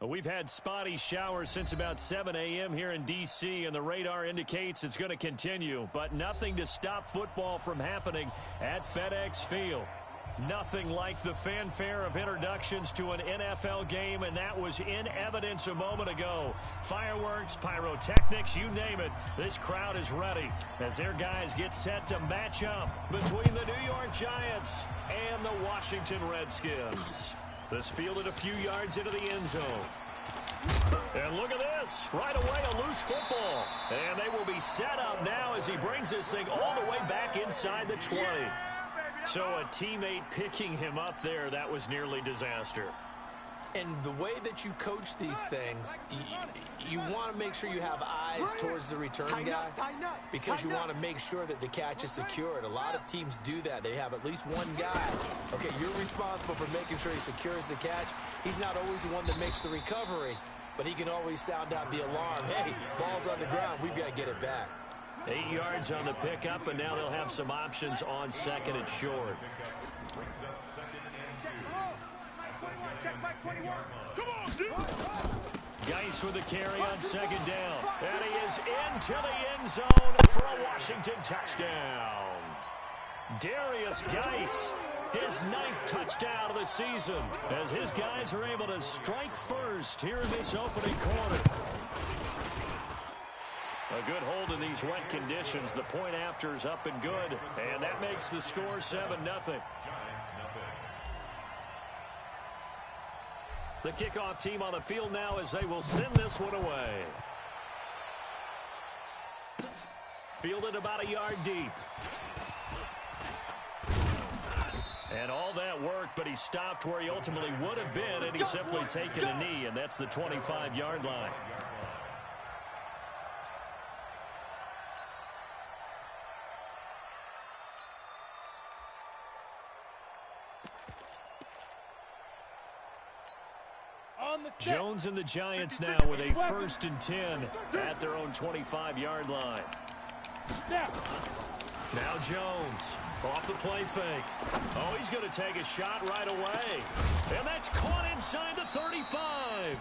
We've had spotty showers since about 7 a.m. here in D.C., and the radar indicates it's going to continue, but nothing to stop football from happening at FedEx Field. Nothing like the fanfare of introductions to an NFL game, and that was in evidence a moment ago. Fireworks, pyrotechnics, you name it. This crowd is ready as their guys get set to match up between the New York Giants and the Washington Redskins. This fielded a few yards into the end zone. And look at this. Right away, a loose football. And they will be set up now as he brings this thing all the way back inside the 20. So a teammate picking him up there, that was nearly disaster. And the way that you coach these things, you want to make sure you have eyes towards the return guy because you want to make sure that the catch is secured. A lot of teams do that. They have at least one guy. Okay, you're responsible for making sure he secures the catch. He's not always the one that makes the recovery, but he can always sound out the alarm. Hey, ball's on the ground. We've got to get it back. 8 yards on the pickup, and now they'll have some options on second and short. Geis with the carry on second down. And he is into the end zone for a Washington touchdown. Darius Geis, his 9th touchdown of the season, as his guys are able to strike first here in this opening quarter. A good hold in these wet conditions. The point after is up and good, and that makes the score 7-0. The kickoff team on the field now as they will send this one away. Fielded about a yard deep. And all that work, but he stopped where he ultimately would have been, and he's simply taken a knee, and that's the 25-yard line. Jones and the Giants now with a 1st and 10 at their own 25-yard line. Now Jones off the play fake. Oh, he's going to take a shot right away. And that's caught inside the 35.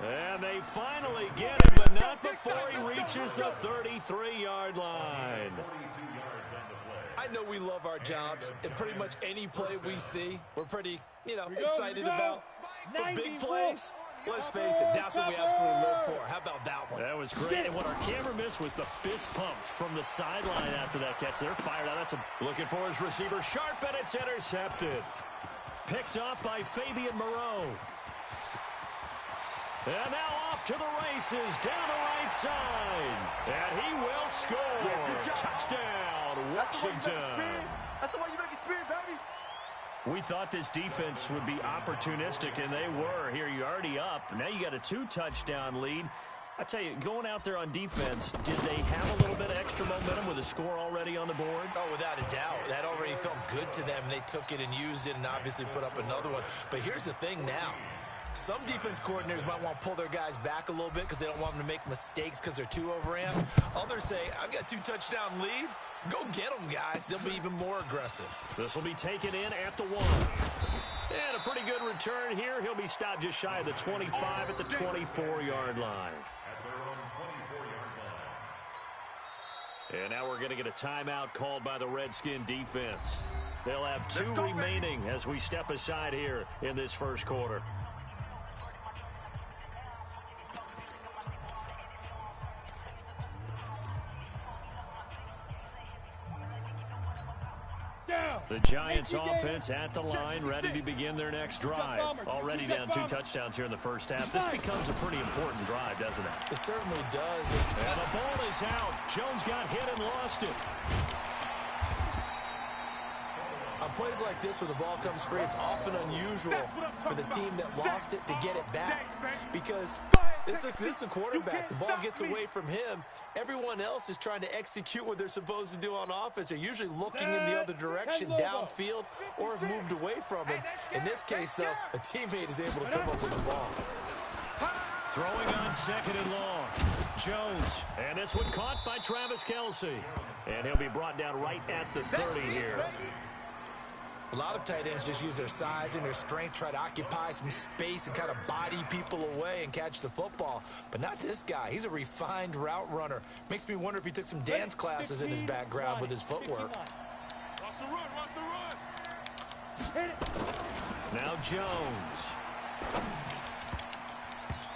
And they finally get him, but not before he reaches the 33-yard line. I know we love our jobs, and pretty much any play we see, we're pretty, excited about. But big plays, let's face it, that's what we absolutely live for. How about that one? That was great, and what our camera missed was the fist pumps from the sideline after that catch. They're fired out. That's looking for his receiver, Sharp, and it's intercepted. Picked up by Fabian Moreau. And now off to the races, down the right side. And he will score. Touchdown, Washington. That's the way you make it spirit, baby. We thought this defense would be opportunistic, and they were. Here, you're already up. Now you got a 2-touchdown lead. I tell you, going out there on defense, did they have a little bit of extra momentum with a score already on the board? Oh, without a doubt. That already felt good to them. They took it and used it and obviously put up another one. But here's the thing now. Some defense coordinators might want to pull their guys back a little bit because they don't want them to make mistakes because they're too overamped. Others say, I've got a 2-touchdown lead. Go get them, guys. They'll be even more aggressive. This will be taken in at the 1. And a pretty good return here. He'll be stopped just shy of the 25 at the 24-yard line. And now we're going to get a timeout called by the Redskin defense. They'll have 2 remaining as we step aside here in this first quarter. The Giants offense at the line, ready to begin their next drive. Already down 2 touchdowns here in the first half. This becomes a pretty important drive, doesn't it? It certainly does. And the ball is out. Jones got hit and lost it. On plays like this where the ball comes free, it's often unusual for the team that lost it to get it back. Because this is a quarterback. The ball gets away from him. Everyone else is trying to execute what they're supposed to do on offense. They're usually looking in the other direction, downfield, or have moved away from him. In this case, though, a teammate is able to come up with the ball. Throwing on second and long. Jones. And this one caught by Travis Kelce. And he'll be brought down right at the 30 here. A lot of tight ends just use their size and their strength, try to occupy some space and kind of body people away and catch the football. But not this guy. He's a refined route runner. Makes me wonder if he took some dance classes in his background with his footwork. Watch the run, watch the run. Now Jones.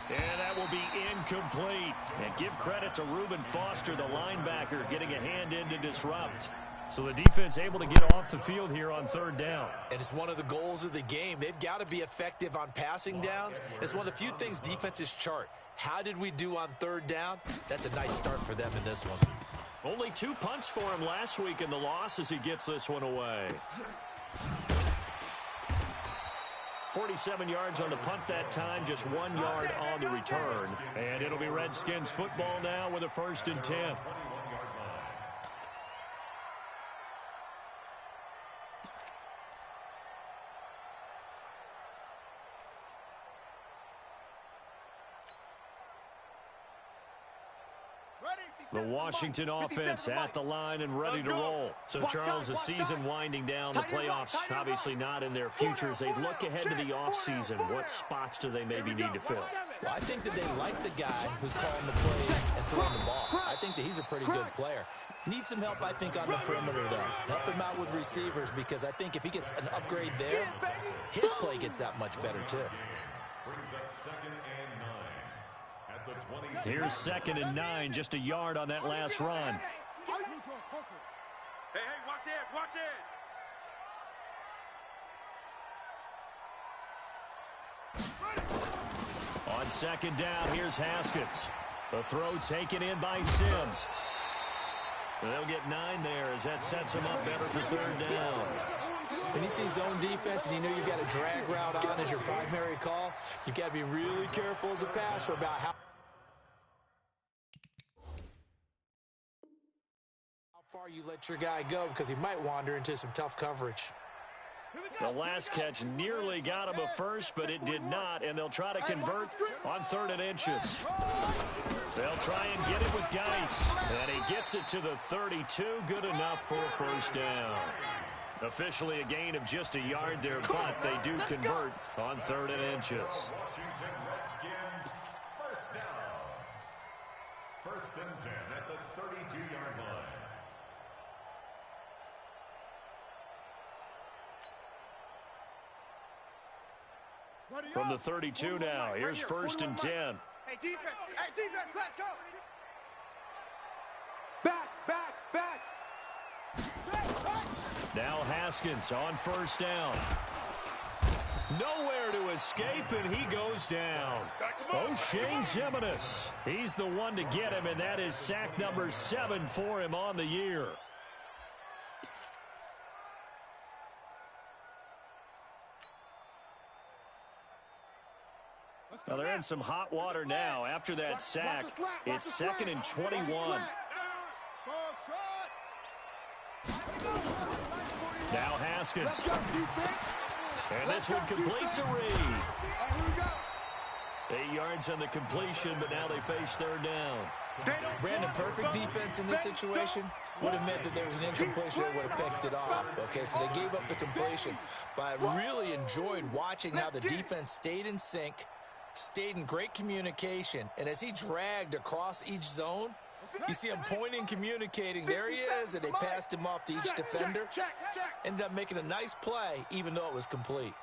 And that will be incomplete. And give credit to Reuben Foster, the linebacker, getting a hand in to disrupt. So the defense able to get off the field here on third down. And it's one of the goals of the game. They've got to be effective on passing downs. It's one of the few things defenses chart. How did we do on third down? That's a nice start for them in this one. Only 2 punts for him last week in the loss as he gets this one away. 47 yards on the punt that time, just 1 yard on the return. And it'll be Redskins football now with a 1st and 10. The Washington offense at the line and ready to roll. So, Charles, the season winding down, the playoffs obviously not in their future. As they look ahead to the offseason, what spots do they maybe need to fill? Well, I think that they like the guy who's calling the plays and throwing the ball. I think that he's a pretty good player. Needs some help, I think, on the perimeter, though. Help him out with receivers, because I think if he gets an upgrade there, his play gets that much better, too. Brings up 2nd and 9. Here's 2nd and 9, just a yard on that last run. Hey, watch it, watch it. On 2nd down, here's Haskins. The throw taken in by Sims. They'll get 9 there as that sets them up better for 3rd down. When you see zone defense and you know you've got a drag route on as your primary call, you've got to be really careful as a passer about how far you let your guy go, because he might wander into some tough coverage. The last catch nearly got him a first, but it did not, and they'll try to convert on 3rd and inches. They'll try and get it with Geis, and he gets it to the 32, good enough for a 1st down. Officially a gain of just a yard there, but they do convert on 3rd and inches. Washington Redskins, 1st down. 1st and 10 at the 32-yard line. From the 32 now, here's 1st and 10. Hey, defense, let's go. Back. Now Haskins on 1st down. Nowhere to escape, and he goes down. O'Shane Ximines. He's the one to get him, and that is sack number 7 for him on the year. Well, they're in some hot water now after that sack. It's 2nd and 21. Now Haskins. And this one complete to Reed. 8 yards on the completion, but now they face 3rd down. Brandon, perfect defense in this situation would have meant that there was an incompletion that would have picked it off. Okay, so they gave up the completion. But I really enjoyed watching how the defense stayed in sync, stayed in great communication, and as he dragged across each zone, you see him pointing, communicating. There he is, and they passed him off to each defender. Ended up making a nice play, even though it was complete.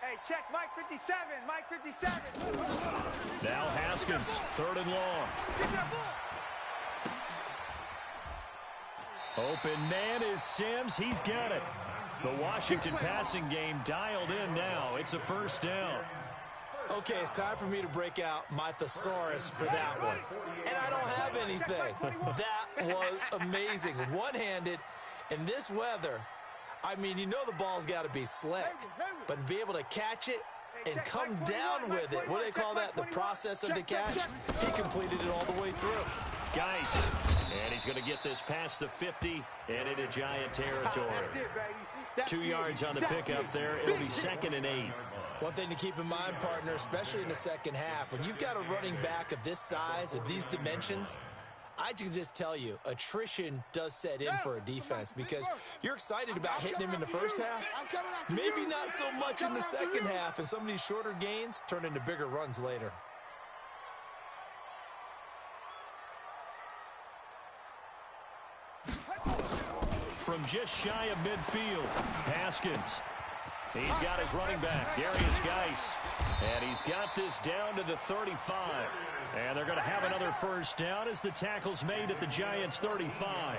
Hey, check Mike 57, Mike 57. Now Haskins, 3rd and long. Get that ball. Open man is Sims. He's got it. The Washington passing game dialed in now. It's a 1st down. Okay, it's time for me to break out my thesaurus for that one. And I don't have anything. That was amazing. One-handed in this weather. I mean, you know the ball's got to be slick. But be able to catch it and come down with it. What do they call that? The process of the catch? He completed it all the way through. Geis. And he's going to get this past the 50 and into Giant territory. 2 yards on the pickup there. It'll be 2nd and 8. One thing to keep in mind, partner, especially in the second half, when you've got a running back of this size, of these dimensions, I can just tell you, attrition does set in for a defense because you're excited about hitting him in the first half. Maybe not so much in the second half, and some of these shorter gains turn into bigger runs later. From just shy of midfield, Haskins. He's got his running back, Darius Geis. And he's got this down to the 35. And they're going to have another first down as the tackle's made at the Giants' 35.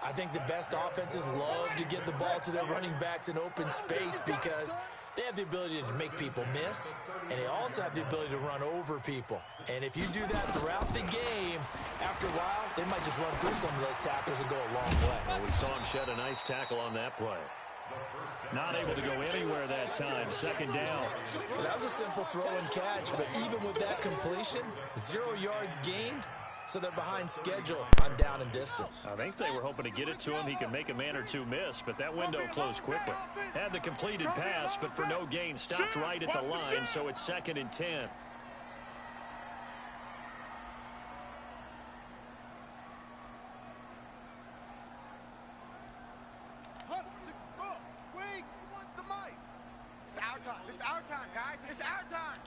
I think the best offenses love to get the ball to their running backs in open space because they have the ability to make people miss, and they also have the ability to run over people. And if you do that throughout the game, after a while, they might just run through some of those tackles and go a long way. Well, we saw him shed a nice tackle on that play. Not able to go anywhere that time. Second down. Well, that was a simple throw and catch, but even with that completion, 0 yards gained, so they're behind schedule on down and distance. I think they were hoping to get it to him. He could make a man or two miss, but that window closed quickly. Had the completed pass, but for no gain, stopped right at the line, so it's 2nd and 10. It's our time, guys. It's our time.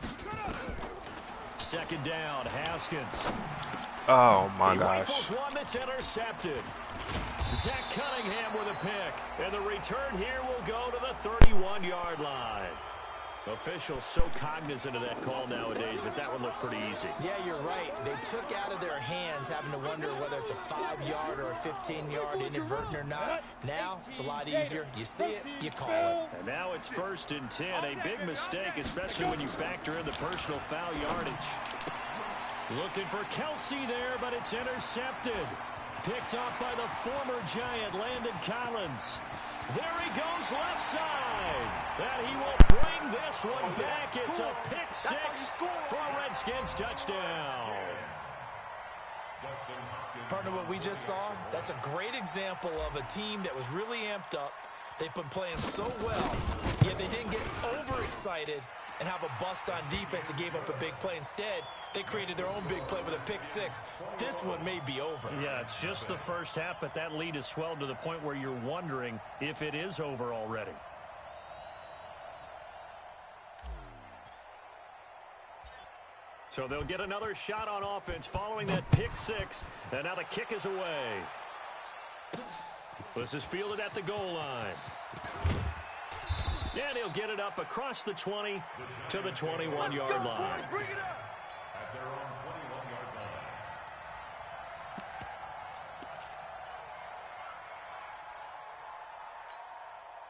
Second down, Haskins. Oh, my He gosh. rifles one that's intercepted. Zach Cunningham with a pick. And the return here will go to the 31-yard line. Officials so cognizant of that call nowadays, but that one looked pretty easy. Yeah, you're right. They took out of their hands having to wonder whether it's a 5-yard or a 15-yard inadvertent or not. Now, it's a lot easier. You see it, you call it. And now it's 1st and 10. A big mistake, especially when you factor in the personal foul yardage. Looking for Kelsey there, but it's intercepted. Picked off by the former Giant, Landon Collins. There he goes left side. And he will bring this one back. It's a pick six for a Redskins touchdown. Partner, what we just saw, that's a great example of a team that was really amped up. They've been playing so well, yet they didn't get overexcited and have a bust on defense and gave up a big play. Instead, they created their own big play with a pick six. This one may be over. Yeah, it's just the first half, but that lead has swelled to the point where you're wondering if it is over already. So they'll get another shot on offense following that pick six. And now the kick is away. This is fielded at the goal line. And he'll get it up across the 20 to the 21-yard line. Bring it up. At their own 21-yard line.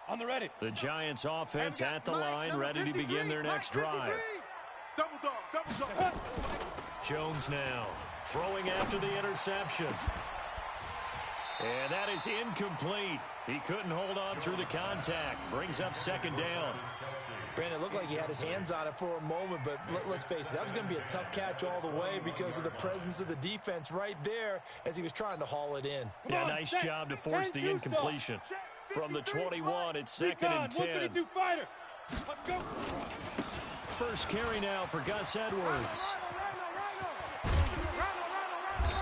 On the ready. The Giants offense at the line, ready to begin their next drive. Double dog, double dog. Jones now throwing after the interception. And that is incomplete. He couldn't hold on through the contact. Brings up second down. Brandon, it looked like he had his hands on it for a moment, but let's face it, that was going to be a tough catch all the way because of the presence of the defense right there as he was trying to haul it in. Yeah, nice job to force the incompletion. From the 21, it's 2nd and 10. Let's go. First carry now for Gus Edwards.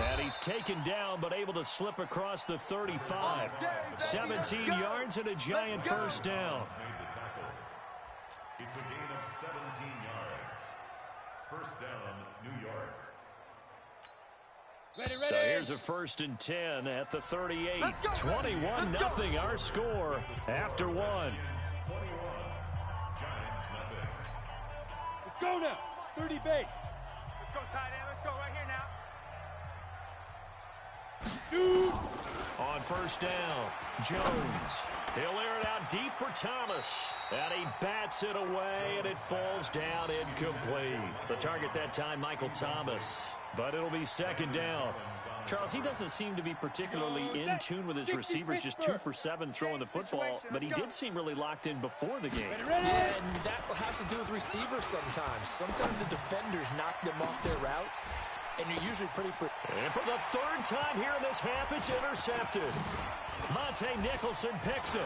And he's taken down, but able to slip across the 35. 17 yards and a Giant first down. It's a gain of 17 yards. First down, New York. Ready. So here's a 1st and 10 at the 38. 21-0 our score after one. 21. Giants nothing. Let's go now. 30 base. Let's go tight end. Let's go right here now. Shoot. On first down, Jones. He'll air it out deep for Thomas. And he bats it away, and it falls down incomplete. The target that time, Michael Thomas. But it'll be second down. Charles, he doesn't seem to be particularly in tune with his receivers, just 2 for 7 throwing the football, but he did seem really locked in before the game. Yeah, and that has to do with receivers sometimes. Sometimes the defenders knock them off their routes, and you're usually pretty... And for the 3rd time here in this half, it's intercepted. Monte Nicholson picks it.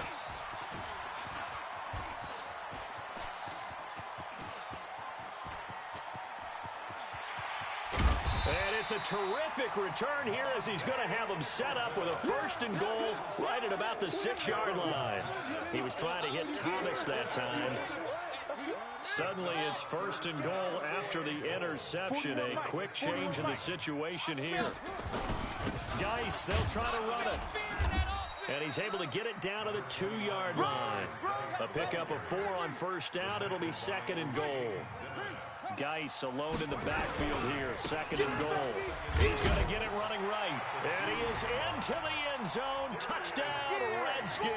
And it's a terrific return here as he's going to have them set up with a 1st and goal right at about the 6-yard line. He was trying to hit Thomas that time. Suddenly it's 1st and goal after the interception. A quick change in the situation here. Geis, they'll try to run it. And he's able to get it down to the 2-yard line. A pickup of 4 on 1st down. It'll be 2nd and goal. Geis alone in the backfield here. 2nd and goal. He's going to get it running right. And he is into the end zone. Touchdown, Redskins.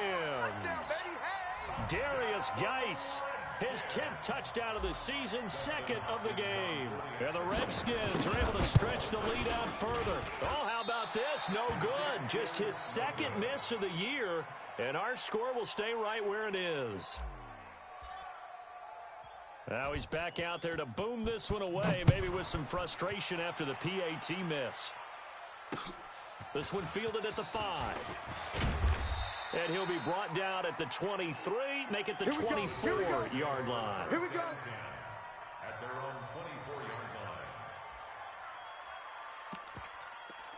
Darius Geis. His 10th touchdown of the season, 2nd of the game. And the Redskins are able to stretch the lead out further. Oh, how about this? No good. Just his 2nd miss of the year. And our score will stay right where it is. Now he's back out there to boom this one away, maybe with some frustration after the PAT miss. This one fielded at the 5. And he'll be brought down at the 23, make it the 24-yard line. Here we go. At their own 24-yard line.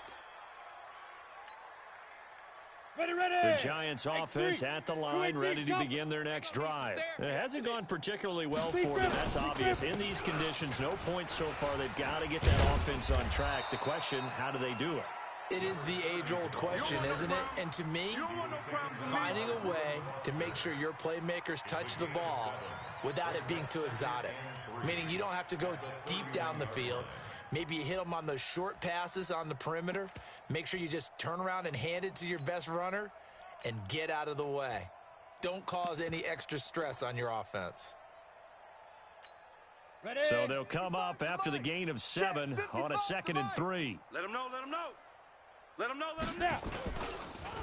Ready. The Giants offense at the line, ready to begin their next drive. It hasn't gone particularly well for them, that's obvious. In these conditions, no points so far. They've got to get that offense on track. The question, how do they do it? It is the age-old question, isn't it? And to me, finding a way to make sure your playmakers touch the ball without it being too exotic. Meaning you don't have to go deep down the field. Maybe you hit them on those short passes on the perimeter. Make sure you just turn around and hand it to your best runner and get out of the way. Don't cause any extra stress on your offense. Ready. So they'll come up after the gain of 7 on a 2nd and 3. Let him know. Let him know. Now.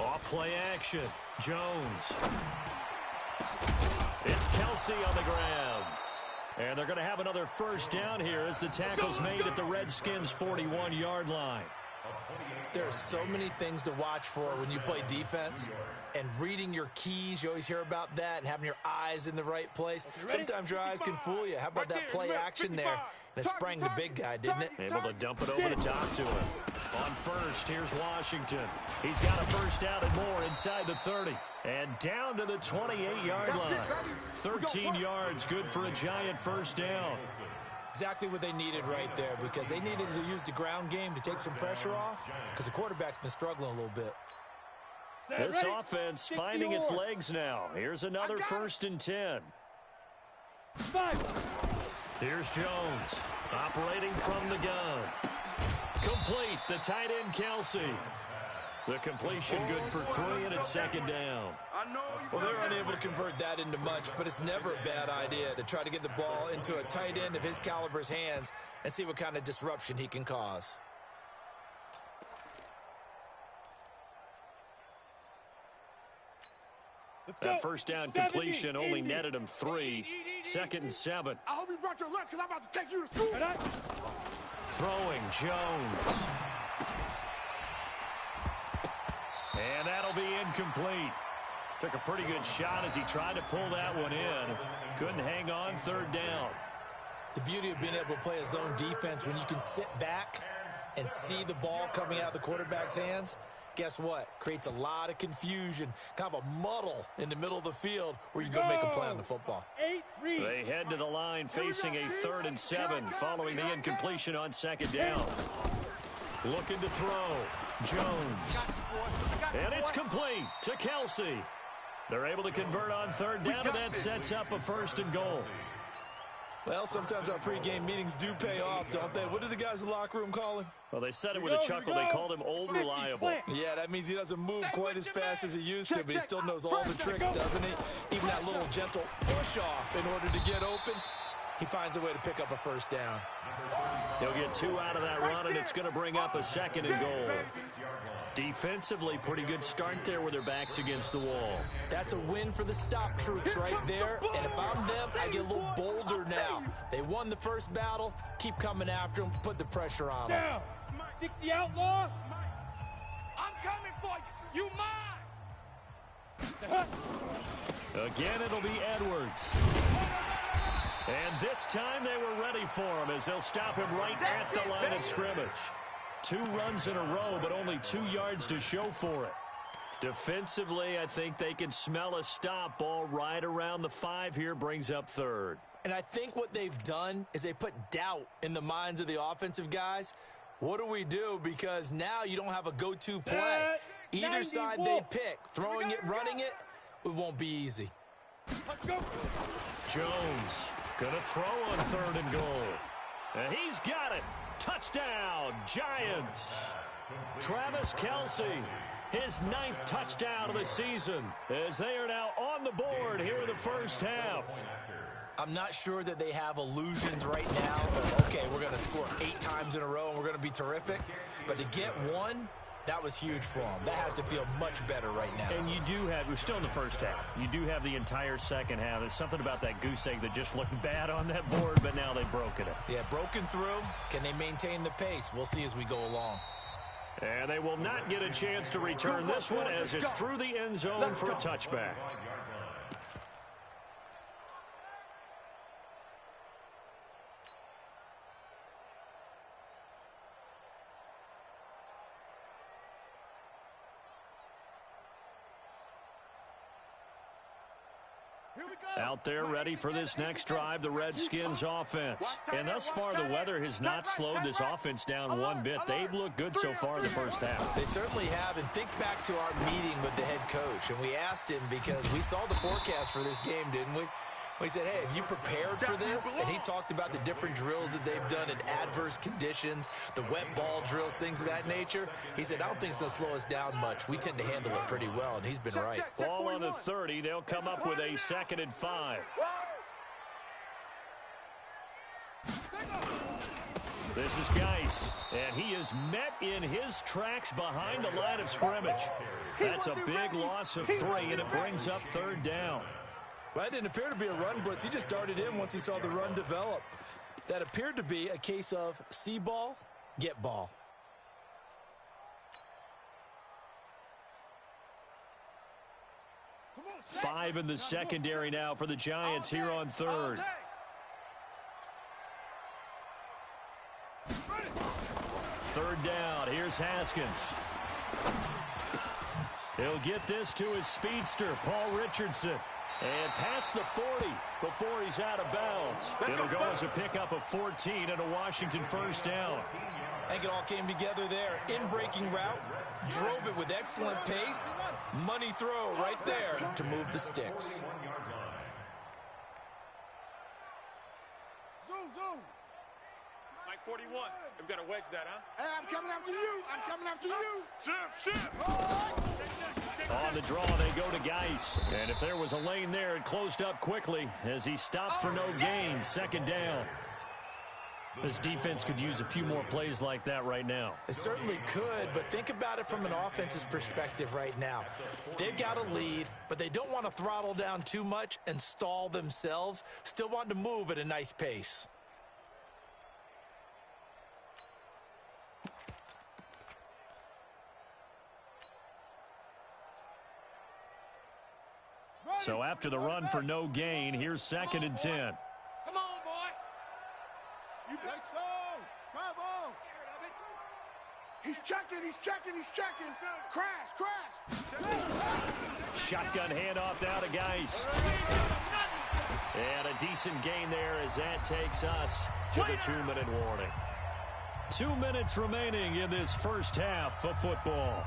Off play action. Jones. It's Kelsey on the ground. And they're going to have another 1st down here as the tackle's made at the Redskins' 41-yard line. There are so many things to watch for when you play defense. And reading your keys, you always hear about that, and having your eyes in the right place. Sometimes your eyes can fool you. How about that play action there? And it sprang the big guy, didn't it? Able to dump it over the top to him. On 1st, here's Washington. He's got a 1st down and more inside the 30. And down to the 28-yard line. 13 yards, good for a Giant 1st down. Exactly what they needed right there, because they needed to use the ground game to take some pressure off, because the quarterback's been struggling a little bit. This offense finding its legs now. Here's another 1st and 10. 5. Here's Jones operating from the gun. Complete, the tight end Kelsey. The completion good for 3, and it's 2nd down. Well, they're unable to convert that into much, but it's never a bad idea to try to get the ball into a tight end of his caliber's hands and see what kind of disruption he can cause. That 1st down completion only netted him 3. 2nd and 7. I hope you brought your lunch because I'm about to take you to school. Throwing Jones. And that'll be incomplete. Took a pretty good shot as he tried to pull that one in. Couldn't hang on, 3rd down. The beauty of being able to play a zone defense when you can sit back and see the ball coming out of the quarterback's hands, guess what? Creates a lot of confusion, kind of a muddle in the middle of the field where you go make a play on the football. They head to the line facing a 3rd and 7 following the incompletion on 2nd down. Looking to throw. Jones. And it's complete to Kelsey. They're able to convert on 3rd down, and that sets up a 1st and goal. Well, sometimes our pregame meetings do pay off, don't they? What do the guys in the locker room call him? Well, they said it with a chuckle. They called him Old Reliable. Yeah, that means he doesn't move quite as fast as he used to, but he still knows all the tricks, doesn't he? Even that little gentle push-off in order to get open, he finds a way to pick up a 1st down. He'll get 2 out of that run, and it's going to bring up a 2nd and goal. Defensively, pretty good start there with their backs against the wall. That's a win for the stop troops right there, and if I'm them, I get a little bolder now. They won the first battle, keep coming after them, put the pressure on them. Down. 60 outlaw. I'm coming for you. You mine. Again, it'll be Edwards. And this time they were ready for him as they'll stop him right at the line of scrimmage. 2 runs in a row, but only 2 yards to show for it. Defensively, I think they can smell a stop. Ball right around the 5 here, brings up 3rd. And I think what they've done is they put doubt in the minds of the offensive guys. What do we do? Because now you don't have a go-to play. Either side they pick, throwing it, running it, it won't be easy. Let's go. Jones going to throw on 3rd and goal. And he's got it. Touchdown, Giants. Travis Kelce, his 9th touchdown of the season, as they are now on the board here in the first half. I'm not sure that they have illusions right now of, okay, we're going to score 8 times in a row and we're going to be terrific. But to get 1, that was huge for them. That has to feel much better right now. And you do have, we're still in the first half. You do have the entire second half. There's something about that goose egg that just looked bad on that board, but now they've broken it. Yeah, broken through. Can they maintain the pace? We'll see as we go along. And they will not get a chance to return this one as it's through the end zone for a touchback. Out there ready for this next drive, the Redskins offense. And thus far, the weather has not slowed this offense down one bit. They've looked good so far in the first half. They certainly have. And think back to our meeting with the head coach. And we asked him because we saw the forecast for this game, didn't we? We said, hey, have you prepared for this? And he talked about the different drills that they've done in adverse conditions, the wet ball drills, things of that nature. He said, I don't think it's going to slow us down much. We tend to handle it pretty well, and he's been right. Ball on the 30. They'll come up with a 2nd and 5. This is Geis, and he is met in his tracks behind the line of scrimmage. That's a big loss of 3, and it brings up 3rd down. Well, that didn't appear to be a run blitz. He just darted in once he saw the run develop. That appeared to be a case of see ball, get ball. Five in the secondary now for the Giants here on 3rd. 3rd down. Here's Haskins. He'll get this to his speedster, Paul Richardson. And past the 40 before he's out of bounds. It'll go as a pickup of 14 and a Washington 1st down. I think it all came together there. In-breaking route, drove it with excellent pace. Money throw right there to move the sticks. Zoom. Mike 41. We've got to wedge that, huh? Hey, I'm coming after you. I'm coming after you. Shift. On the draw, they go to Geis. And if there was a lane there, it closed up quickly as he stopped for no gain. 2nd down. This defense could use a few more plays like that right now. It certainly could, but think about it from an offense's perspective right now. They've got a lead, but they don't want to throttle down too much and stall themselves. Still want to move at a nice pace. So after the run for no gain, here's 2nd and 10. Come on, boy. Let's go. Travel. He's checking. Crash. Shotgun handoff now to Geis. And a decent gain there as that takes us to the 2-minute warning. 2 minutes remaining in this first half of football.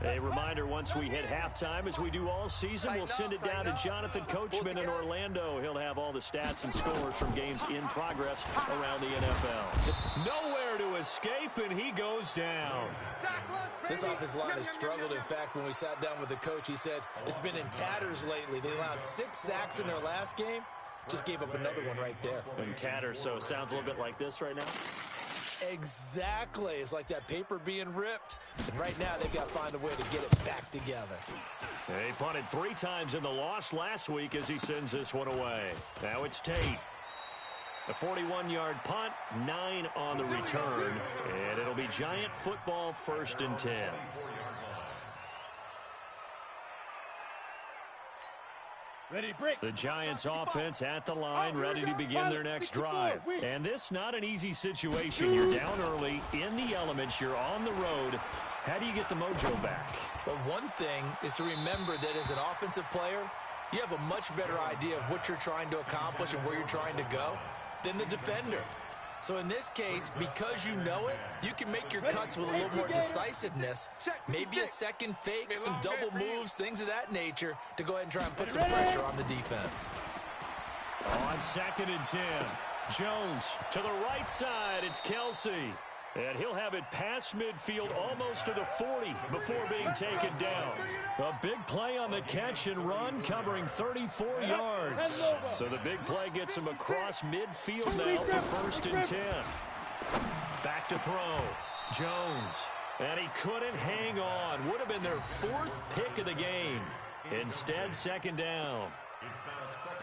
A reminder, once we hit halftime, as we do all season, we'll send it down to Jonathan Coachman in Orlando. He'll have all the stats and scores from games in progress around the NFL. Nowhere to escape, and he goes down. This offensive line has struggled. In fact, when we sat down with the coach, he said it's been in tatters lately. They allowed 6 sacks in their last game. Just gave up another one right there. In tatters, so it sounds a little bit like this right now. Exactly. It's like that paper being ripped. And right now, they've got to find a way to get it back together. They punted 3 times in the loss last week as he sends this one away. Now it's Tate. A 41-yard punt, 9 on the return. And it'll be Giant football 1st and 10. The Giants offense at the line, ready to begin their next drive. And this not an easy situation. You're down early, in the elements, you're on the road. How do you get the mojo back? Well, one thing is to remember that as an offensive player, you have a much better idea of what you're trying to accomplish and where you're trying to go than the defender. So in this case, because you know it, you can make your cuts with a little more decisiveness. Maybe a second fake, some double moves, things of that nature to go ahead and try and put some pressure on the defense. On 2nd and 10, Jones to the right side. It's Kelsey. And he'll have it past midfield almost to the 40 before being taken down. A big play on the catch and run, covering 34 yards. So the big play gets him across midfield now for 1st and 10. Back to throw. Jones. And he couldn't hang on. Would have been their 4th pick of the game. Instead, 2nd down.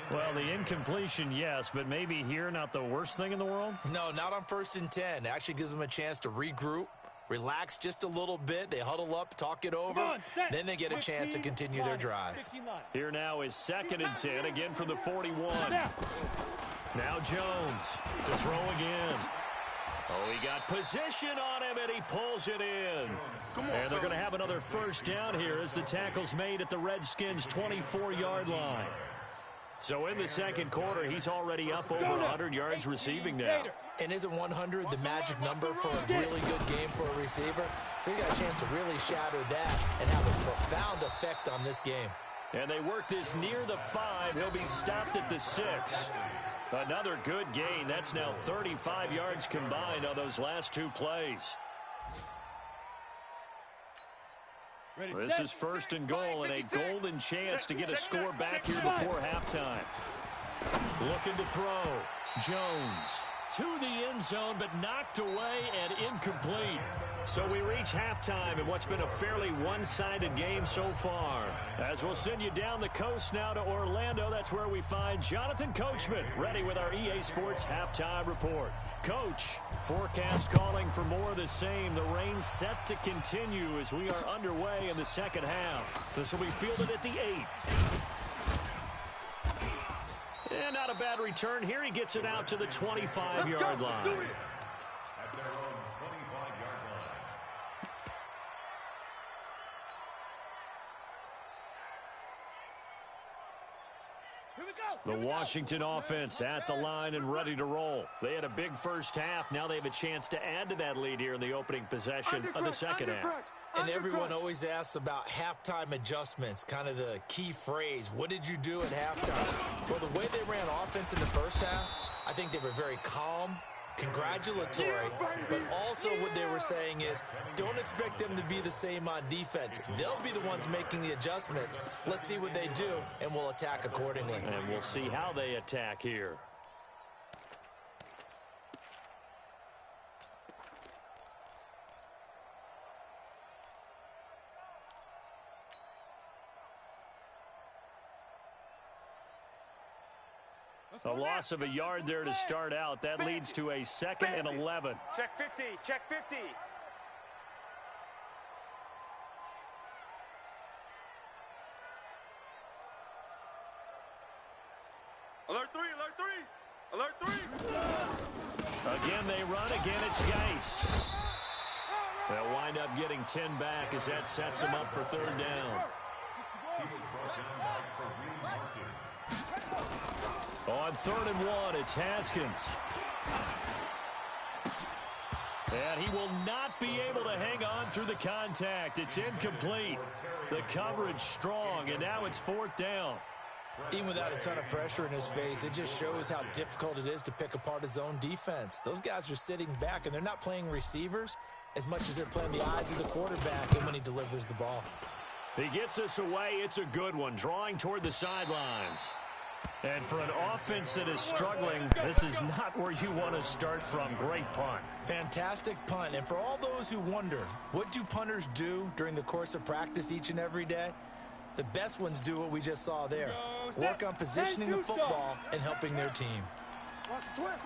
Well, the incompletion, yes, but maybe here not the worst thing in the world? No, not on 1st and 10. It actually gives them a chance to regroup, relax just a little bit. They huddle up, talk it over. Then they get a chance to continue their drive. Here now is 2nd and 10, again from the 41. Now Jones to throw again. Oh, he got position on him, and he pulls it in. And they're going to have another 1st down here as the tackle's made at the Redskins' 24-yard line. So in the 2nd quarter, he's already up over 100 yards receiving now. And isn't 100 the magic number for a really good game for a receiver? So he got a chance to really shatter that and have a profound effect on this game. And they work this near the 5. He'll be stopped at the 6. Another good gain. That's now 35 yards combined on those last 2 plays. This is 1st and goal and a golden chance to get a score back here before halftime. Looking to throw. Jones to the end zone, but knocked away and incomplete. So we reach halftime in what's been a fairly one-sided game so far. As we'll send you down the coast now to Orlando, that's where we find Jonathan Coachman, ready with our EA Sports Halftime Report. Coach, forecast calling for more of the same. The rain set to continue as we are underway in the 2nd half. This will be fielded at the 8. And not a bad return here. He gets it out to the 25-yard line. The Washington offense at the line and ready to roll. They had a big 1st half. Now they have a chance to add to that lead here in the opening possession of the 2nd half. And everyone always asks about halftime adjustments, kind of the key phrase. What did you do at halftime? Well, the way they ran offense in the 1st half, I think they were very calm, congratulatory, but also what they were saying is don't expect them to be the same on defense. They'll be the ones making the adjustments. Let's see what they do, and we'll attack accordingly. And we'll see how they attack here. A loss of a yard there to start out. That leads to a 2nd and 11. Check 50. Check 50. Alert 3. Alert 3. Again, they run. Again, it's Geis. They'll wind up getting 10 back as that sets them up for 3rd down. On 3rd and 1, it's Haskins. And he will not be able to hang on through the contact. It's incomplete. The coverage strong, and now it's 4th down. Even without a ton of pressure in his face, it just shows how difficult it is to pick apart his own defense. Those guys are sitting back, and they're not playing receivers as much as they're playing the eyes of the quarterback and when he delivers the ball. He gets us away. It's a good one, drawing toward the sidelines. And for an offense that is struggling, this is not where you want to start from. Great punt. Fantastic punt. And for all those who wonder, what do punters do during the course of practice each and every day? The best ones do what we just saw there. Work on positioning the football and helping their team. Watch the twist.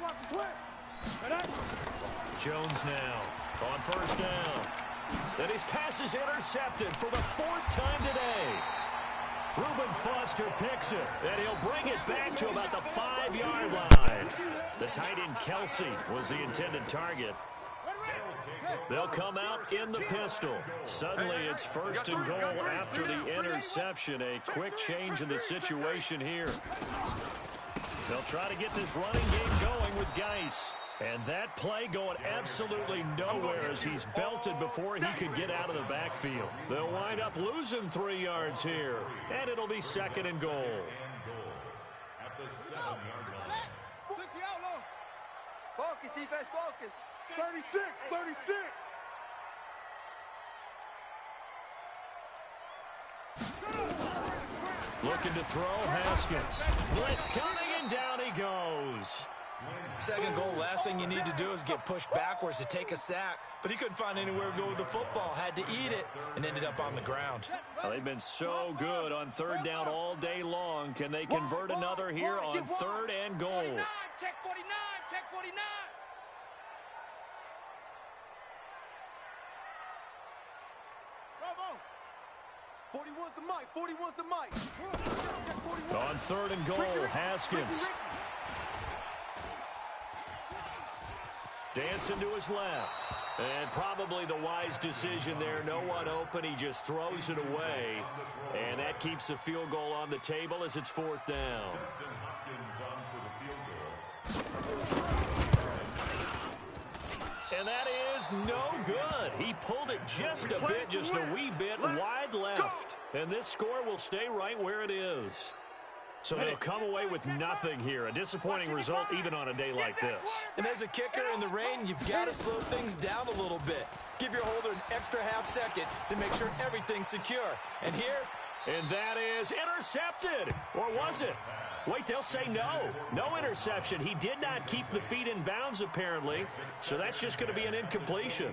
Jones now on 1st down. And his pass is intercepted for the 4th time today. Ruben Foster picks it, and he'll bring it back to about the 5-yard line. The tight end Kelsey was the intended target. They'll come out in the pistol. Suddenly it's first and goal after the interception. A quick change in the situation here. They'll try to get this running game going with Geis. And that play going absolutely nowhere as he's belted before he could get out of the backfield. They'll wind up losing 3 yards here. And it'll be second and goal. At the 7-yard line. Focus, defense, focus. 36, 36. Looking to throw, Haskins. Blitz coming, and down he goes. Second goal, last thing you need to do is get pushed backwards to take a sack. But he couldn't find anywhere to go with the football. Had to eat it and ended up on the ground. Well, they've been so good on third down all day long. Can they convert another here on third and goal? 49, check 49, check 49. Bravo. 41's the mic, 41's the mic. On third and goal, Haskins. Dancing to his left. And probably the wise decision there. No one open. He just throws it away. And that keeps the field goal on the table as it's fourth down. Dustin Hopkins on for the field goal. And that is no good. He pulled it just a bit, just a wee bit wide left. And this score will stay right where it is. So they'll come away with nothing here. A disappointing result even on a day like this. And as a kicker in the rain, you've got to slow things down a little bit. Give your holder an extra half second to make sure everything's secure. And here... And that is intercepted. Or was it? Wait, they'll say no. No interception. He did not keep the feet in bounds, apparently. So that's just going to be an incompletion.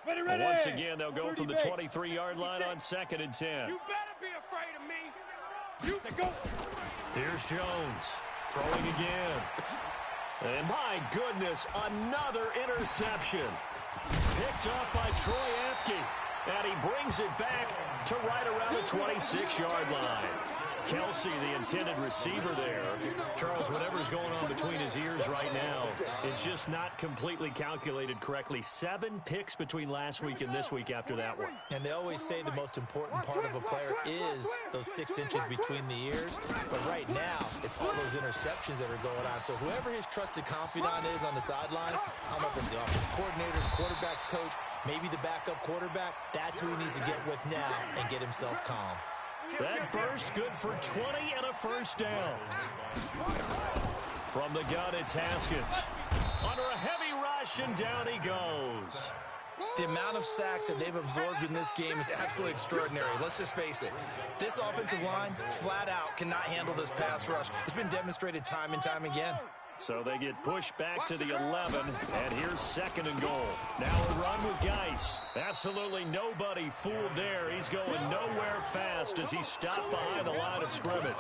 Ready. Once again, they'll go from the 23-yard line on second and 10. You better be afraid of me. You go. Here's Jones throwing again. And my goodness, another interception. Picked up by Troy Apke. And he brings it back to right around the 26-yard line. Kelsey, the intended receiver there. Charles, whatever's going on between his ears right now, it's just not completely calculated correctly. 7 picks between last week and this week after that one. And they always say the most important part of a player is those 6 inches between the ears. But right now, it's all those interceptions that are going on. So whoever his trusted confidant is on the sidelines, I don't know if it's the offensive coordinator, the quarterback's coach, maybe the backup quarterback, that's who he needs to get with now and get himself calm. That burst good for 20 and a first down. From the gun, it's Haskins. Under a heavy rush, and down he goes. The amount of sacks that they've absorbed in this game is absolutely extraordinary. Let's just face it. This offensive line, flat out, cannot handle this pass rush. It's been demonstrated time and time again. So they get pushed back to the 11, and here's second and goal. Now a run with Geis. Absolutely nobody fooled there. He's going nowhere fast as he stopped behind the line of scrimmage.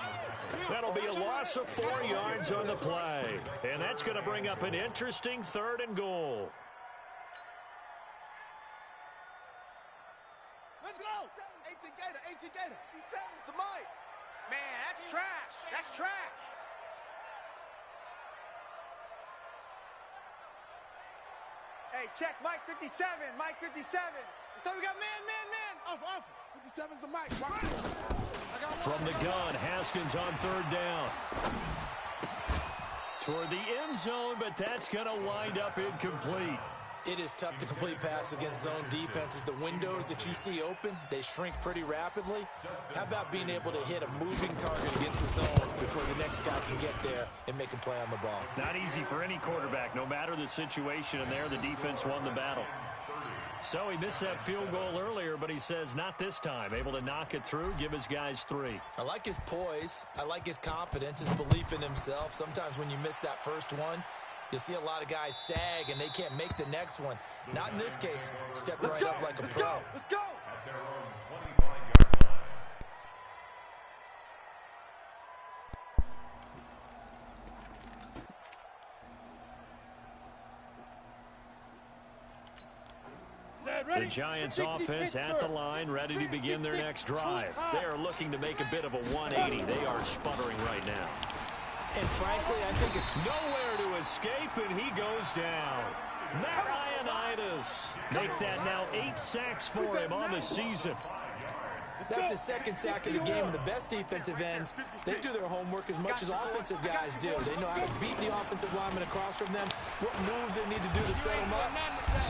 That'll be a loss of 4 yards on the play. And that's going to bring up an interesting third and goal. Let's go. 18 Gator, 18 Gator. He's 7's the mic. Man, that's trash. That's trash. Hey, check Mike 57, Mike 57. So we got man. Off. 57's the mic. From the gun, Haskins on third down. Toward the end zone, but that's going to wind up incomplete. It is tough to complete passes against zone defenses. The windows that you see open, they shrink pretty rapidly. How about being able to hit a moving target against the zone before the next guy can get there and make a play on the ball? Not easy for any quarterback, no matter the situation, and there the defense won the battle. So he missed that field goal earlier, but he says not this time. Able to knock it through, give his guys 3. I like his poise. I like his confidence, his belief in himself. Sometimes when you miss that first one, you'll see a lot of guys sag and they can't make the next one. Not in this case. Stepped right up like a pro. Let's go. At their own 25-yard line. The Giants offense at the line, ready to begin their next drive. They are looking to make a bit of a 180. They are sputtering right now. And frankly, I think nowhere to escape, and he goes down. Matt Ioannidis. Make that now 8 sacks for him on the season. That's his second sack of the game, and the best defensive ends, they do their homework as much as offensive guys do. They know how to beat the offensive lineman across from them, what moves they need to do to set them up.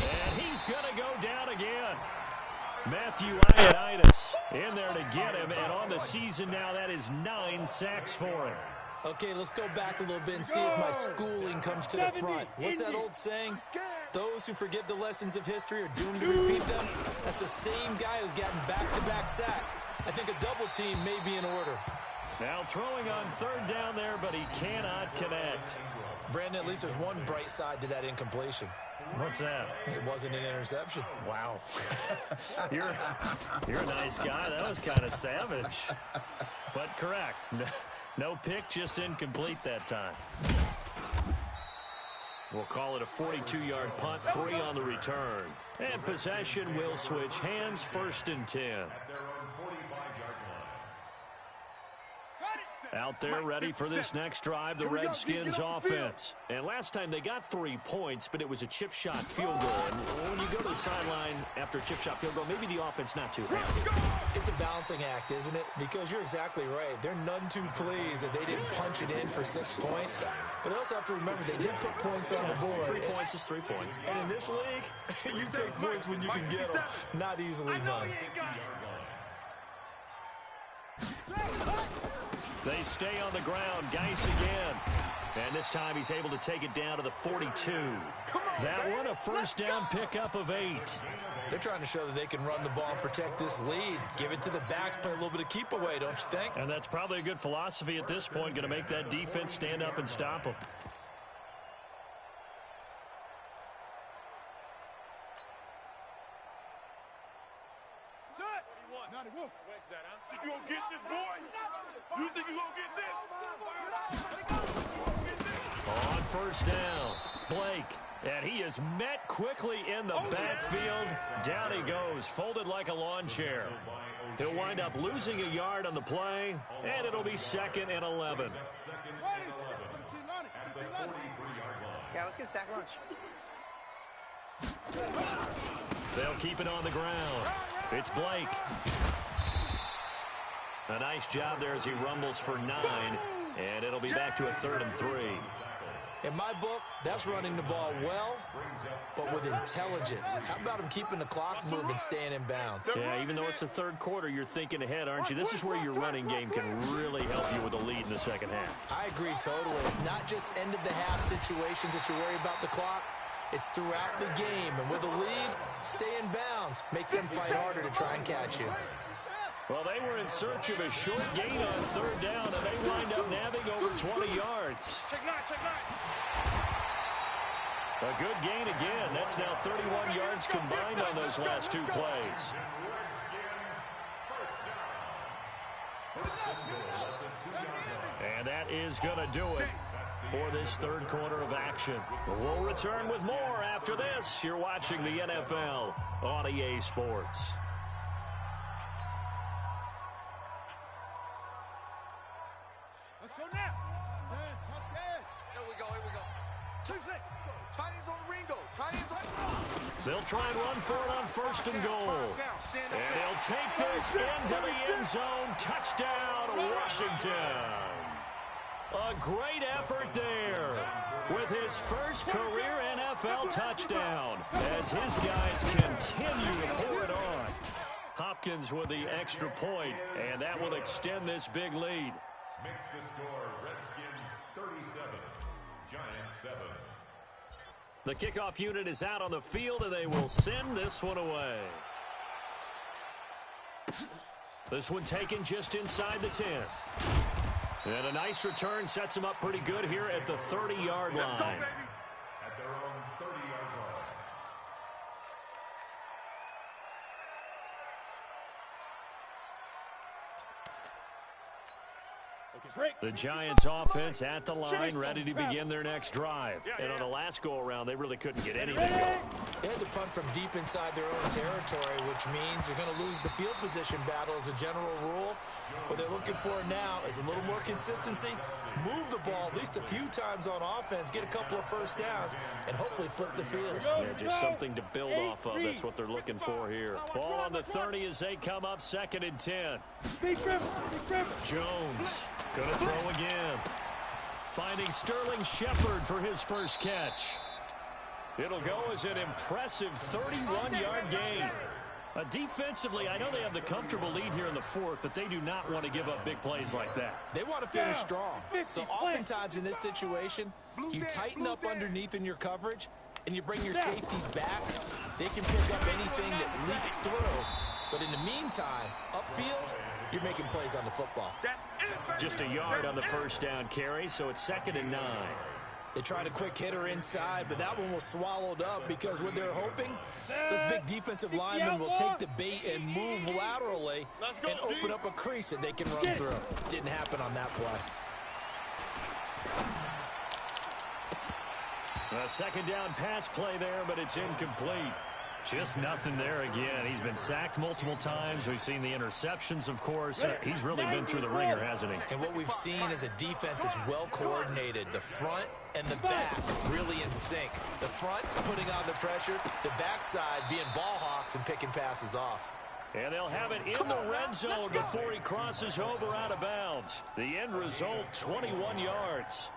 And he's going to go down again. Matthew Ioannidis in there to get him, and on the season now, that is 9 sacks for him. Okay, let's go back a little bit and see if my schooling comes to the front. What's that old saying? Those who forget the lessons of history are doomed to repeat them. That's the same guy who's gotten back-to-back sacks. I think a double team may be in order. Now throwing on third down there, but he cannot connect. Brandon, at least there's one bright side to that incompletion. What's that? It wasn't an interception. Wow. You're a nice guy. That was kind of savage. But correct. No pick, just incomplete that time. We'll call it a 42-yard punt, 3 on the return. And possession will switch hands, 1st and 10. Out there ready for this next drive, the Redskins offense. And last time they got 3 points, but it was a chip shot field goal. And when you go to the sideline after a chip shot field goal, maybe the offense not too happy. It's a balancing act, isn't it? Because you're exactly right. They're none too pleased that they didn't punch it in for 6 points. But they also have to remember they did put points on the board. 3 points is 3 points. And in this league, you take points when you can get them. Not easily done. They stay on the ground. Geis again. And this time he's able to take it down to the 42. That one a first down pickup of 8. They're trying to show that they can run the ball and protect this lead. Give it to the backs, play a little bit of keep away, don't you think? And that's probably a good philosophy at this point. Going to make that defense stand up and stop them. You gonna get this, boy? You think you gonna get this? On first down, Blake. And he is met quickly in the backfield. Down he goes, folded like a lawn chair. He'll wind up losing a yard on the play, and it'll be 2nd and 11. Yeah, let's get a sack lunch. They'll keep it on the ground. It's Blake. A nice job there as he rumbles for 9, and it'll be back to a 3rd and 3. In my book, that's running the ball well, but with intelligence. How about him keeping the clock moving, staying in bounds? Yeah, even though it's the 3rd quarter, you're thinking ahead, aren't you? This is where your running game can really help you with a lead in the 2nd half. I agree totally. It's not just end-of-the-half situations that you worry about the clock. It's throughout the game. And with a lead, stay in bounds. Make them fight harder to try and catch you. Well, they were in search of a short gain on 3rd down, and they wind up nabbing over 20 yards. Check 9, check 9. A good gain again. That's now 31 yards combined on those last 2 plays. And that is going to do it for this 3rd quarter of action. We'll return with more after this. You're watching the NFL on EA Sports. Let's go now. Touchdown. Here we go. 2-6. Tight ends on Ringo. Tight ends on. They'll try and run for it on 1st and goal. And he'll take this into the end zone. Touchdown, Washington. A great effort there with his first career NFL touchdown as his guys continue to pour it on. Hopkins with the extra point, and that will extend this big lead. Makes the score Redskins 37, Giants 7. The kickoff unit is out on the field, and they will send this one away. This one taken just inside the 10. And a nice return sets them up pretty good here at the 30-yard line. At their own 30-yard line. The Giants offense at the line, ready to begin their next drive. And on the last go-around, they really couldn't get anything going. They had to punt from deep inside their own territory, which means you're going to lose the field position battle as a general rule. What they're looking for now is a little more consistency, move the ball at least a few times on offense, get a couple of first downs, and hopefully flip the field. Yeah, just something to build off of. That's what they're looking for here. Ball on the 30 as they come up 2nd and 10. Jones going to throw again. Finding Sterling Shepard for his first catch. It'll go as an impressive 31-yard gain. Defensively, I know they have the comfortable lead here in the 4th, but they do not want to give up big plays like that. They want to finish strong. So oftentimes in this situation, you tighten up underneath in your coverage, and you bring your safeties back. They can pick up anything that leaks through. But in the meantime, upfield, you're making plays on the football. Just a yard on the first down carry, so it's 2nd and 9. They tried a quick hitter inside, but that one was swallowed up because what they're hoping, those big defensive linemen will take the bait and move laterally and open up a crease that they can run through. Didn't happen on that play. A 2nd down pass play there, but it's incomplete. Just nothing there again. He's been sacked multiple times. We've seen the interceptions, of course. He's really been through the ringer, hasn't he? And what we've seen is a defense is well coordinated. The front and the back really in sync. The front putting on the pressure, the backside being ball hawks and picking passes off. And they'll have it in the red zone before he crosses over out of bounds. The end result, 21 yards.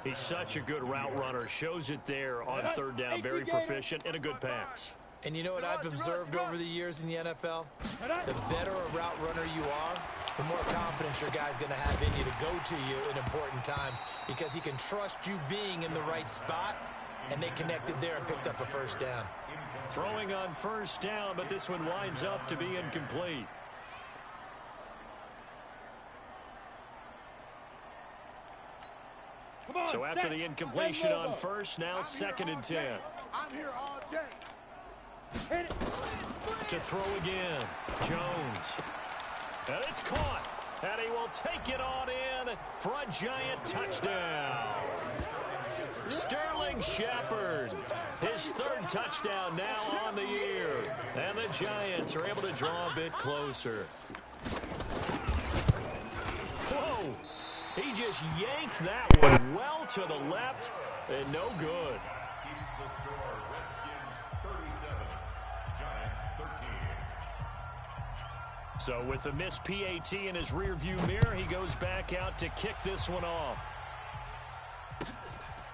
He's such a good route runner. Shows it there on 3rd down. Very proficient and a good pass. And you know what I've observed over the years in the NFL? The better a route runner you are, the more confidence your guy's going to have in you to go to you in important times because he can trust you being in the right spot, and they connected there and picked up a first down. Throwing on 1st down, but this one winds up to be incomplete. So after the incompletion on 1st, now 2nd and 10. I'm here all day. To throw again, Jones. And it's caught. And he will take it on in for a Giant touchdown. Sterling Shepard, his 3rd touchdown now on the year. And the Giants are able to draw a bit closer. Whoa! He just yanked that one well to the left, and no good. Keeps the score. Redskins 37, Giants 13. So with the missed PAT in his rearview mirror, he goes back out to kick this one off.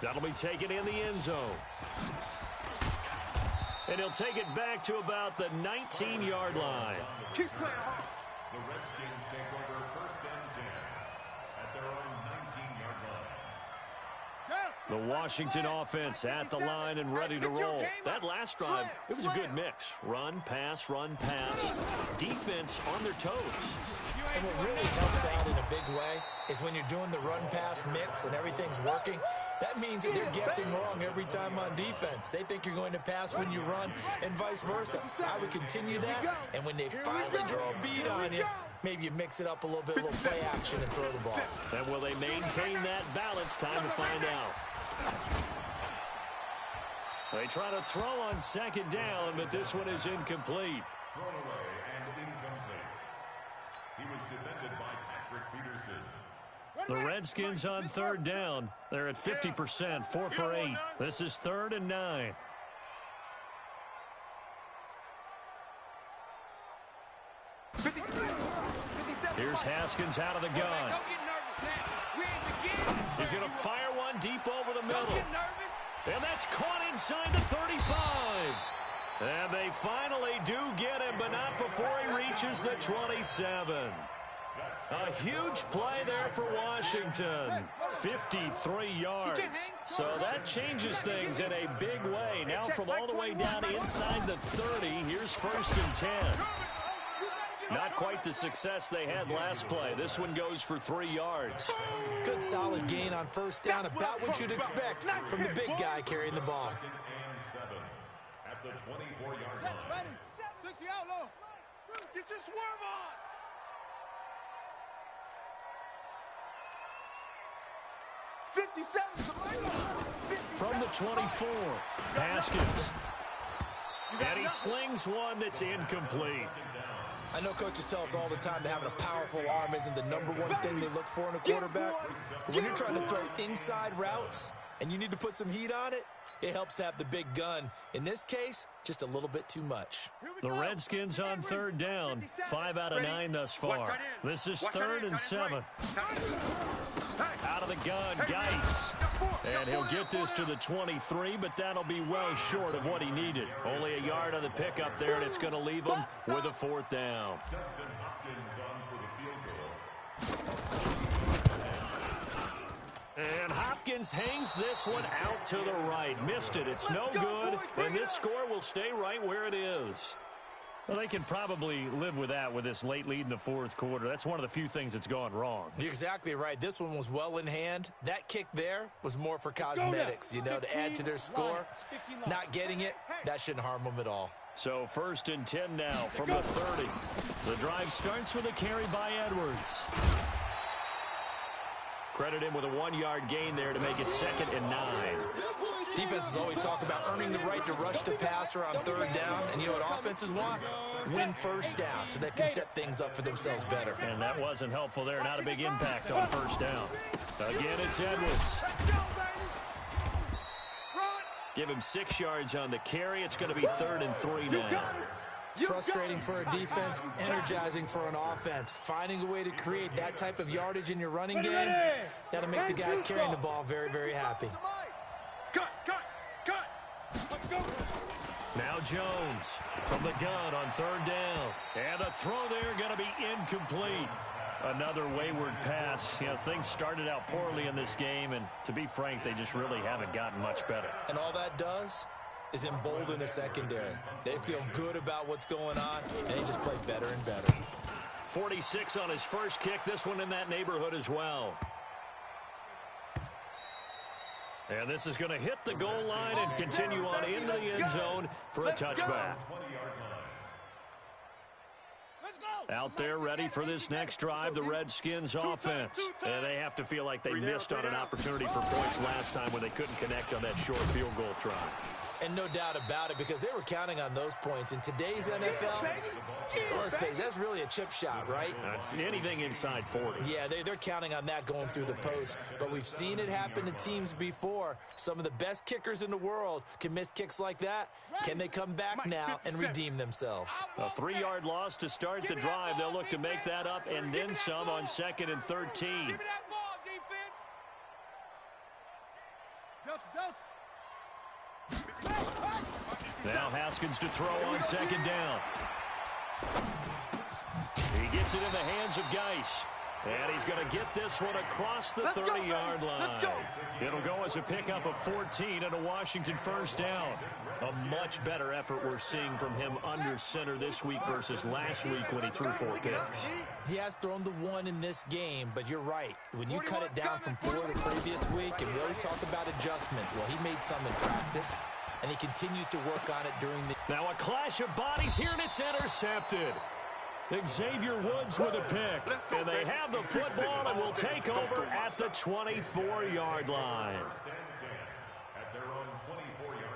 That'll be taken in the end zone. And he'll take it back to about the 19-yard line. Keep playing hard. The Redskins take over 1st and 10 at their own 19-yard line. The Washington offense at the line and ready to roll. That last drive, it was a good mix. Run, pass, defense on their toes. And what really helps out in a big way is when you're doing the run-pass mix and everything's working, that means that they're guessing wrong every time on defense. They think you're going to pass when you run and vice versa. I would continue that, and when they finally draw a beat on you, maybe you mix it up a little bit, a little play action and throw the ball. And will they maintain that balance? Time to find out. They try to throw on 2nd down, but this one is incomplete. Thrown away and incomplete. He was defended by Patrick Peterson. The Redskins on 3rd down. They're at 50%, 4 for 8. This is 3rd and 9. Here's Haskins out of the gun. He's going to fire one deep over the middle. And that's caught inside the 35. And they finally do get him, but not before he reaches the 27. A huge play there for Washington. 53 yards. So that changes things in a big way. Now from all the way down inside the 30, here's 1st and 10. Not quite the success they had last play. This one goes for 3 yards. Good solid gain on 1st down, about what you'd expect from the big guy carrying the ball. 2nd and 7 at the 24-yard line. Ready. 60 outlaw. Get your swerve on. 57. From the 24, Haskins. And he slings one that's incomplete. I know coaches tell us all the time that having a powerful arm isn't the #1 thing they look for in a quarterback. But when you're trying to throw inside routes and you need to put some heat on it, it helps have the big gun. In this case, just a little bit too much. The Redskins on third down. 5 out of 9 thus far. This is 3rd and 7. Out of the gun, Geis. And he'll get this to the 23, but that'll be well short of what he needed. Only a yard on the pickup there, and it's going to leave him with a 4th down. Justin Hopkins on for the field goal. And Hopkins hangs this one out to the right. Missed it. It's no good, and this score will stay right where it is. Well, they can probably live with that with this late lead in the 4th quarter. That's one of the few things that's gone wrong. You're exactly right. This one was well in hand. That kick there was more for cosmetics, you know, to add to their score. Not getting it, that shouldn't harm them at all. So 1st and 10 now from the 30. The drive starts with a carry by Edwards. Credit him with a 1-yard gain there to make it 2nd and 9. Defenses always talk about earning the right to rush the passer on 3rd down. And you know what offenses want? Win 1st down so they can set things up for themselves better. And that wasn't helpful there. Not a big impact on 1st down. Again, it's Edwards. Give him 6 yards on the carry. It's going to be 3rd and 3 now. Frustrating for a defense, energizing for an offense. Finding a way to create that type of yardage in your running game, that'll make the guys carrying the ball very, very happy. Now Jones from the gun on 3rd down. And the throw there going to be incomplete. Another wayward pass. You know, things started out poorly in this game, and to be frank, they just really haven't gotten much better. And all that does is embolden a secondary. They feel good about what's going on, and they just play better and better. 46 on his first kick. This one in that neighborhood as well. And this is going to hit the goal line and continue on into the end zone for a touchback. Out there ready for this next drive, the Redskins offense. And they have to feel like they missed on an opportunity for points last time when they couldn't connect on that short field goal try. And no doubt about it, because they were counting on those points. In today's NFL, let's face it, that's really a chip shot, right? That's anything inside 40. Yeah, they're counting on that going through the post. But we've seen it happen to teams before. Some of the best kickers in the world can miss kicks like that. Can they come back now and redeem themselves? A 3-yard loss to start the drive. They'll look to make that up and then some on 2nd and 13. Now Haskins to throw on 2nd down. He gets it in the hands of Geis. And he's going to get this one across the 30-yard line. It'll go as a pickup of 14 and a Washington 1st down. A much better effort we're seeing from him under center this week versus last week when he threw 4 picks. He has thrown the 1 in this game, but you're right. When you cut it down from 4 the previous week, and we always talk about adjustments, well, he made some in practice, and he continues to work on it during the... Now a clash of bodies here, and it's intercepted. Xavier Woods with a pick, and they have the football and will take over at the 24-yard line. At their own 24-yard line.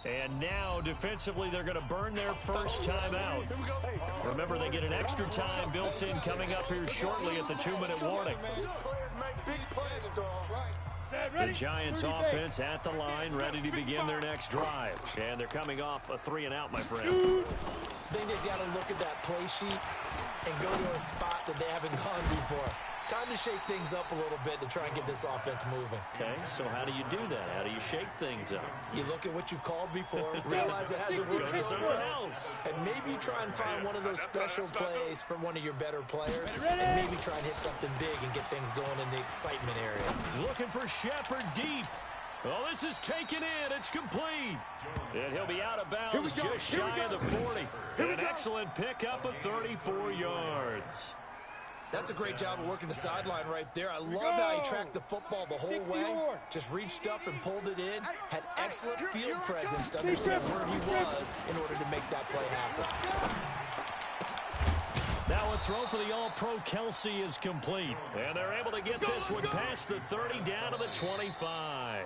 And now, defensively, they're going to burn their first timeout. Remember, they get an extra time built in coming up here shortly at the 2-minute warning. The Giants offense at the line, ready to begin their next drive. And they're coming off a 3-and-out, my friend. I think they've got to look at that play sheet and go to a spot that they haven't gone before. Time to shake things up a little bit to try and get this offense moving. Okay, so how do you do that? How do you shake things up? You look at what you've called before, realize it hasn't worked so well, and maybe try and find one of those special plays from one of your better players, and maybe try and hit something big and get things going in the excitement area. Looking for Shepard deep. Oh, this is taken in. It's complete. And he'll be out of bounds just shy of the 40. An excellent pickup of 34 yards. That's a great job of working the sideline right there. I love how he tracked the football the whole way. Just reached up and pulled it in. Had excellent field presence to understand where he was in order to make that play happen. Now a throw for the All-Pro Kelsey is complete. And they're able to get this one past the 30 down to the 25.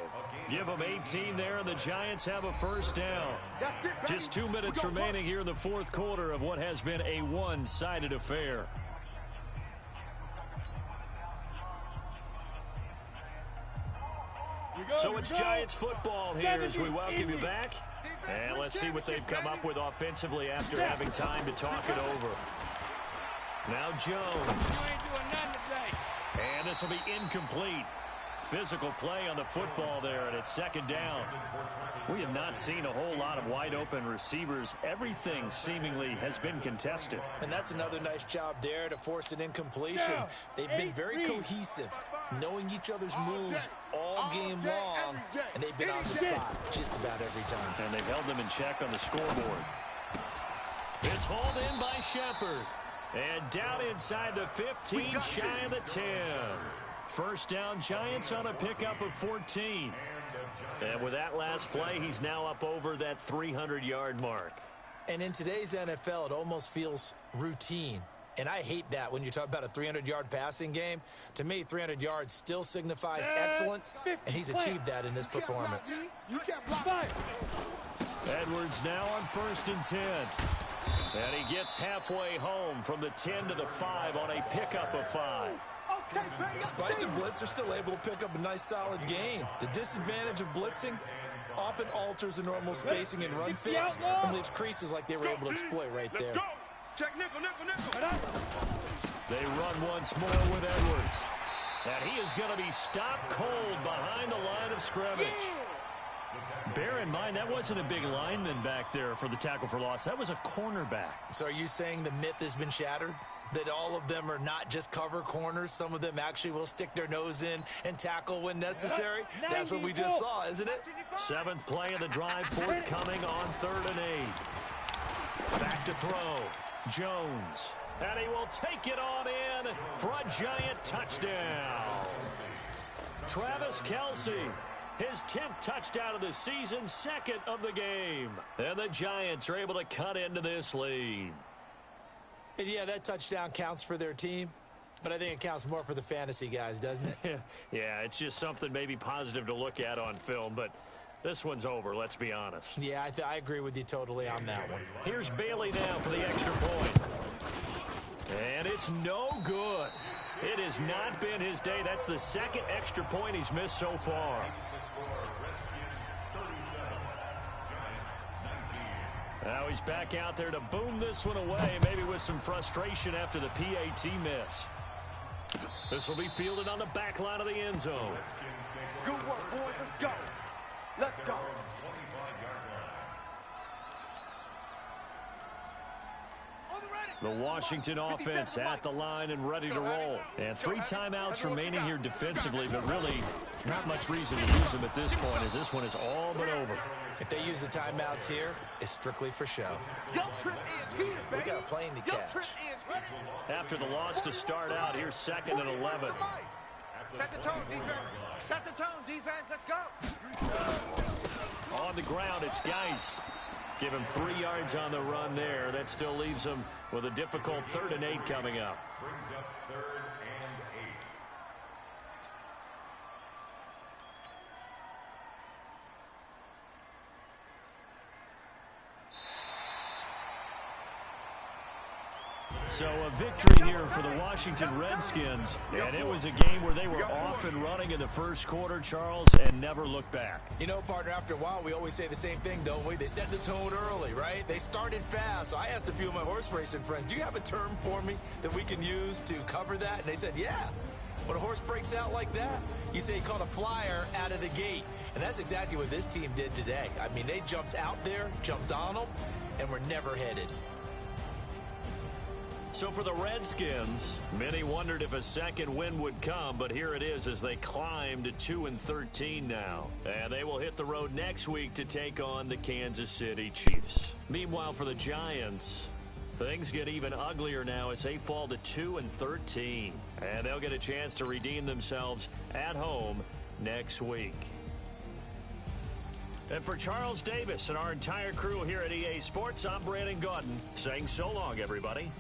Give them 18 there, and the Giants have a first down. Just 2 minutes remaining here in the fourth quarter of what has been a one-sided affair. So it's Giants football here as we welcome you back. And let's see what they've come up with offensively after having time to talk it over. Now Jones. And this will be incomplete. Physical play on the football there, and it's second down. We have not seen a whole lot of wide-open receivers. Everything seemingly has been contested. And that's another nice job there to force an incompletion. They've been very cohesive, knowing each other's moves all game long, and they've been on the spot just about every time. And they've held them in check on the scoreboard. It's hauled in by Shepard. And down inside the 15, shy of the 10. First down, Giants on a pickup of 14. And with that last play, he's now up over that 300-yard mark. And in today's NFL, it almost feels routine. And I hate that when you talk about a 300-yard passing game. To me, 300 yards still signifies excellence, and he's achieved that in this performance. Edwards now on 1st and 10. And he gets halfway home from the 10 to the 5 on a pickup of 5. Despite the blitz, they're still able to pick up a nice solid gain. The disadvantage of blitzing often alters the normal spacing and run fits and leaves creases like they were able to exploit right there. They run once more with Edwards. And he is going to be stopped cold behind the line of scrimmage. Bear in mind, that wasn't a big lineman back there for the tackle for loss. That was a cornerback. So are you saying the myth has been shattered? That all of them are not just cover corners? Some of them actually will stick their nose in and tackle when necessary? That's what we just saw, isn't it? 7th play of the drive, forthcoming on 3rd and 8. Back to throw. Jones. And he will take it on in for a Giant touchdown. Travis Kelce. His 10th touchdown of the season, 2nd of the game. And the Giants are able to cut into this lead. And yeah, that touchdown counts for their team, but I think it counts more for the fantasy guys, doesn't it? Yeah, it's just something maybe positive to look at on film, but this one's over, let's be honest. Yeah, I agree with you totally on that one. Here's Bailey now for the extra point. And it's no good. It has not been his day. That's the 2nd extra point he's missed so far. Now he's back out there to boom this one away, maybe with some frustration after the PAT miss. This will be fielded on the back line of the end zone. Good work, boys. Let's go. Let's go. The Washington offense at the line and ready to roll. And 3 timeouts remaining here defensively, but really not much reason to use them at this point as this one is all but over. If they use the timeouts here, it's strictly for show. Your trip is here, baby. We got a plane to catch. Your trip is here. After the loss to start out, here's 2nd and 11. Set the tone, defense. Set the tone, defense. Let's go. On the ground, it's Geis. Give him 3 yards on the run there. That still leaves him with a difficult 3rd and 8 coming up. Brings up 3rd and 8. So a victory here for the Washington Redskins, and it was a game where they were off and running in the first quarter, Charles, and never looked back. You know, partner, after a while, we always say the same thing, don't we? They set the tone early, right? They started fast. So I asked a few of my horse racing friends, do you have a term for me that we can use to cover that? And they said, yeah. When a horse breaks out like that, you say he caught a flyer out of the gate. And that's exactly what this team did today. I mean, they jumped out there, jumped on them, and were never headed. So for the Redskins, many wondered if a second win would come, but here it is as they climb to 2-13 now. And they will hit the road next week to take on the Kansas City Chiefs. Meanwhile, for the Giants, things get even uglier now as they fall to 2-13. And they'll get a chance to redeem themselves at home next week. And for Charles Davis and our entire crew here at EA Sports, I'm Brandon Gaudin saying so long, everybody.